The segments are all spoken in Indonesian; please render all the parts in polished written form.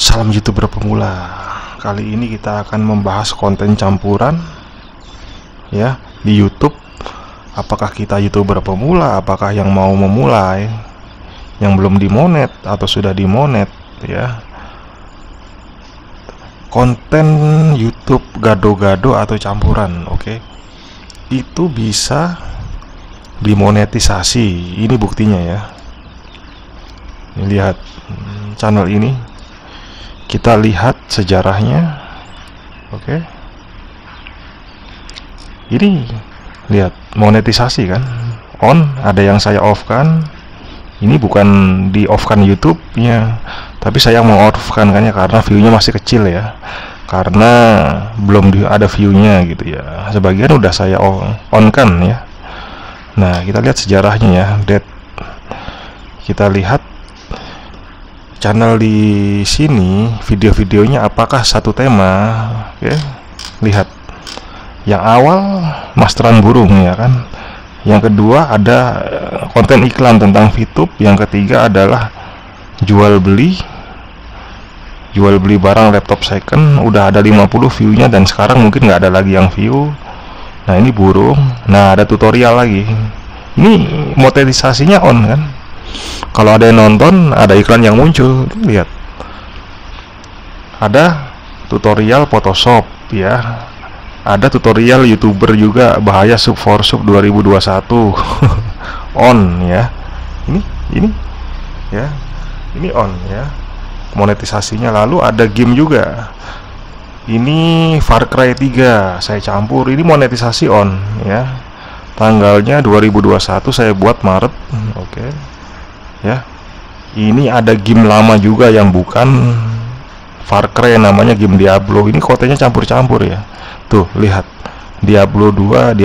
Salam YouTuber pemula. Kali ini kita akan membahas konten campuran ya di YouTube. Apakah kita YouTuber pemula, apakah yang mau memulai, yang belum dimonet atau sudah dimonet ya. Konten YouTube gado-gado atau campuran, oke. Itu bisa dimonetisasi. Ini buktinya ya. Ini lihat channel ini. Kita lihat sejarahnya. Oke. Ini lihat monetisasi kan. On, ada yang saya off kan. Ini bukan di off kan YouTube-nya, tapi saya mau off kan ya karena view-nya masih kecil ya. Karena belum ada view-nya gitu ya. Sebagian udah saya on kan ya. Nah, kita lihat sejarahnya ya. Kita lihat channel di sini, video-videonya apakah satu tema, oke. Lihat. Yang awal masteran burung ya kan. Yang kedua ada konten iklan tentang VTube, yang ketiga adalah jual beli barang laptop second. Udah ada 50 view-nya dan sekarang mungkin nggak ada lagi yang view. Nah, ini burung. Nah, ada tutorial lagi. Ini monetisasinya on kan. Kalau ada yang nonton, ada iklan yang muncul. Lihat. Ada tutorial Photoshop ya. Ada tutorial YouTuber juga, bahaya sub for sub 2021. On ya. Ini ya. Ini on ya. Monetisasinya. Lalu ada game juga. Ini Far Cry 3 saya campur. Ini monetisasi on ya. Tanggalnya 2021, saya buat Maret. Oke. Ya. Ini ada game lama juga yang bukan Far Cry, namanya game Diablo. Ini kotanya campur-campur ya. Tuh, lihat. Diablo 2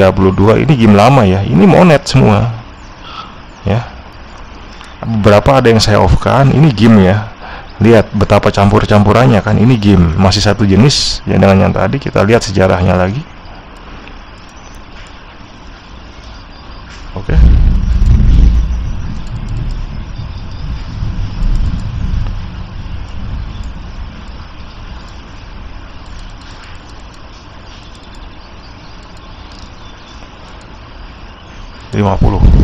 ini game lama ya. Ini monet semua. Ya. Beberapa ada yang saya off kan. Ini game ya. Lihat betapa campur-campurannya kan. Ini game, masih satu jenis ya dengan yang tadi. Kita lihat sejarahnya lagi. Oke.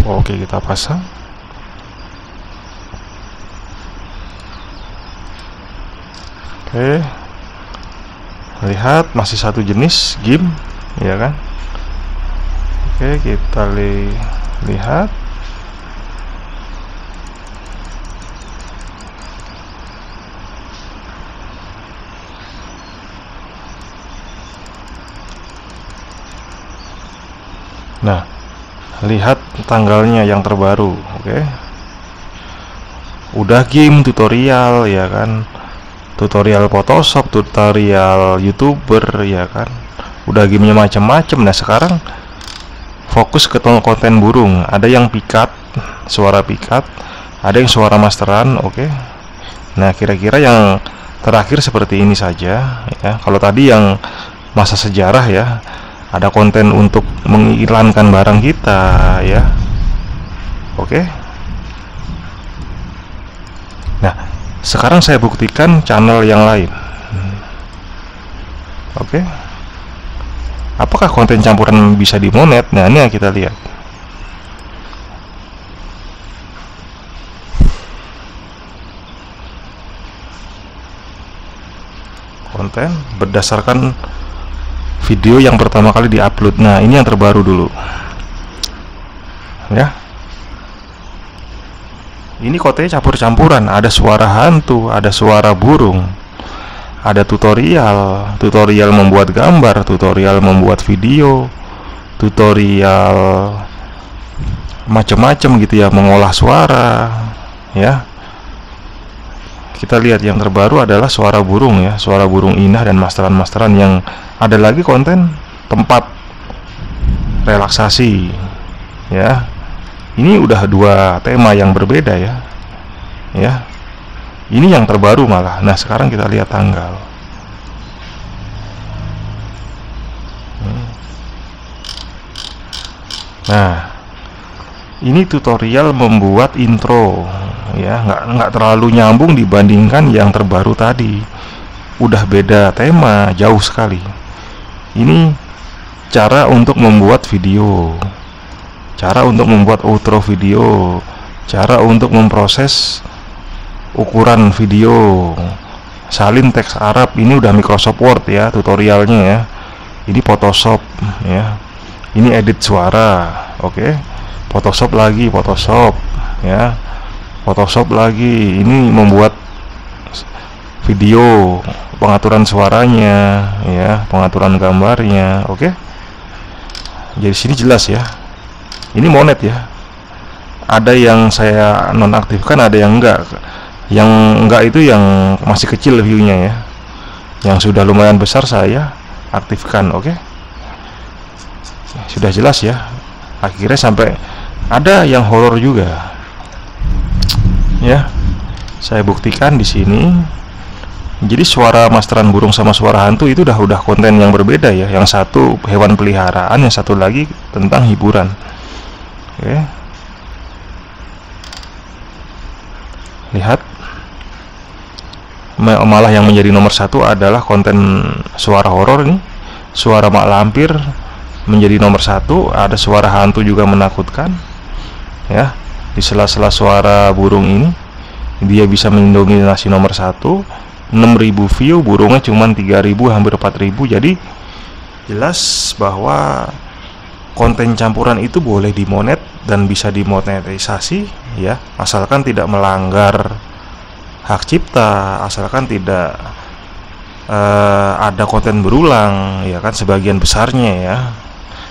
Oke, kita pasang. Oke. Lihat masih satu jenis game, ya kan? Oke, kita lihat. Nah, lihat tanggalnya yang terbaru, oke. Udah game tutorial ya kan, tutorial Photoshop, tutorial YouTuber ya kan, udah gamenya macam-macam. Nah, sekarang fokus ke konten burung. Ada yang pikat, suara pikat, ada yang suara masteran, oke. Nah, kira-kira yang terakhir seperti ini saja ya. Kalau tadi yang masa sejarah ya, ada konten untuk mengiklankan barang kita ya. Oke. Nah, sekarang saya buktikan channel yang lain. Oke. Apakah konten campuran bisa dimonet? Nah, ini yang kita lihat. Konten berdasarkan video yang pertama kali diupload. Nah, ini yang terbaru dulu ya. Ini kotanya campur-campuran. Ada suara hantu, ada suara burung, ada tutorial membuat gambar, tutorial membuat video, tutorial macam-macam gitu ya, mengolah suara ya. Kita lihat yang terbaru adalah suara burung ya, suara burung indah dan masteran-masteran. Yang ada lagi konten tempat relaksasi ya. Ini udah dua tema yang berbeda ya. Ya. Ini yang terbaru malah. Nah, sekarang kita lihat tanggal. Nah, ini tutorial membuat intro ya, nggak terlalu nyambung dibandingkan yang terbaru tadi. Udah beda tema jauh sekali. Ini cara untuk membuat video, cara untuk membuat outro video, cara untuk memproses ukuran video, salin teks Arab. Ini udah Microsoft Word ya tutorialnya ya. Ini Photoshop ya. Ini edit suara, oke. Photoshop lagi, Photoshop ya. Photoshop lagi. Ini membuat video, pengaturan suaranya ya, pengaturan gambarnya, oke. Jadi sini jelas ya. Ini monet ya. Ada yang saya nonaktifkan, ada yang enggak. Yang enggak itu yang masih kecil view-nya ya. Yang sudah lumayan besar saya aktifkan, oke. Sudah jelas ya. Akhirnya sampai ada yang horor juga. Ya. Saya buktikan di sini. Jadi suara masteran burung sama suara hantu itu udah konten yang berbeda ya. Yang satu hewan peliharaan, yang satu lagi tentang hiburan. Oke. Lihat. Malah yang menjadi nomor satu adalah konten suara horor nih. Suara mak lampir menjadi nomor satu. Ada suara hantu juga menakutkan. Ya. Di sela-sela suara burung ini, dia bisa mendominasi nomor satu. 6.000 view, burungnya cuma 3.000, hampir 4.000. Jadi jelas bahwa konten campuran itu boleh dimonet dan bisa dimonetisasi ya, asalkan tidak melanggar hak cipta, asalkan tidak ada konten berulang ya kan, sebagian besarnya ya.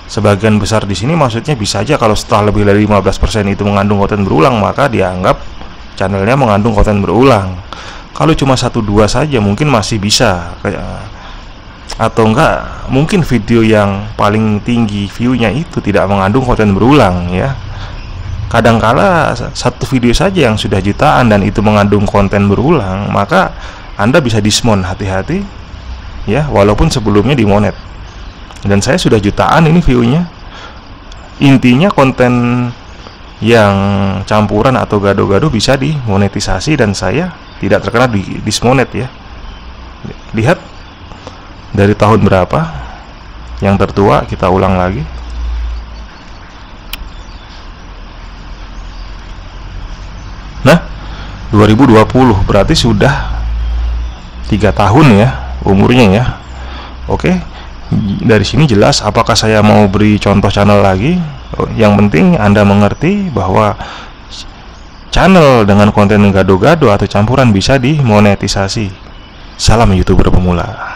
Sebagian besar di sini maksudnya bisa aja kalau setelah lebih dari 15% itu mengandung konten berulang, maka dianggap channelnya mengandung konten berulang. Kalau cuma 1-2 saja mungkin masih bisa, atau enggak mungkin video yang paling tinggi view-nya itu tidak mengandung konten berulang ya. Kadangkala satu video saja yang sudah jutaan dan itu mengandung konten berulang, maka Anda bisa dismon, hati-hati ya, walaupun sebelumnya dimonet. Dan saya sudah jutaan ini view-nya. Intinya konten yang campuran atau gado-gado bisa dimonetisasi dan saya tidak terkena dismonet ya. Lihat dari tahun berapa yang tertua, kita ulang lagi. Nah, 2020 berarti sudah 3 tahun ya umurnya ya. Oke, dari sini jelas. Apakah saya mau beri contoh channel lagi? Yang penting Anda mengerti bahwa channel dengan konten gado-gado atau campuran bisa dimonetisasi. Salam YouTuber pemula.